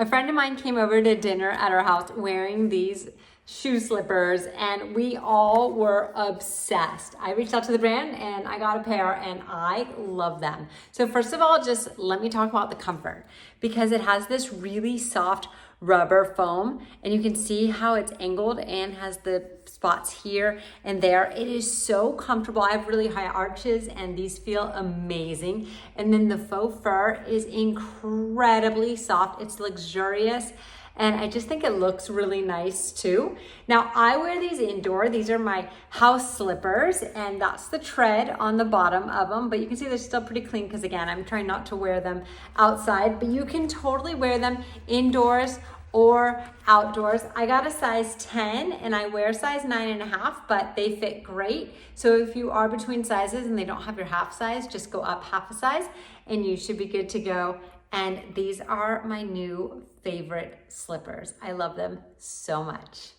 A friend of mine came over to dinner at our house wearing these shoe slippers and we all were obsessed. I reached out to the brand and I got a pair and I love them. So first of all, just let me talk about the comfort because it has this really soft rubber foam and you can see how it's angled and has the spots here and there. It is so comfortable. I have really high arches and these feel amazing. And then the faux fur is incredibly soft. It's luxurious. And I just think it looks really nice too. Now I wear these indoor. These are my house slippers and that's the tread on the bottom of them. But you can see they're still pretty clean because again, I'm trying not to wear them outside, but you can totally wear them indoors or outdoors. I got a size 10 and I wear size 9.5, but they fit great. So if you are between sizes and they don't have your half size, just go up half a size and you should be good to go. And these are my new favorite slippers. I love them so much.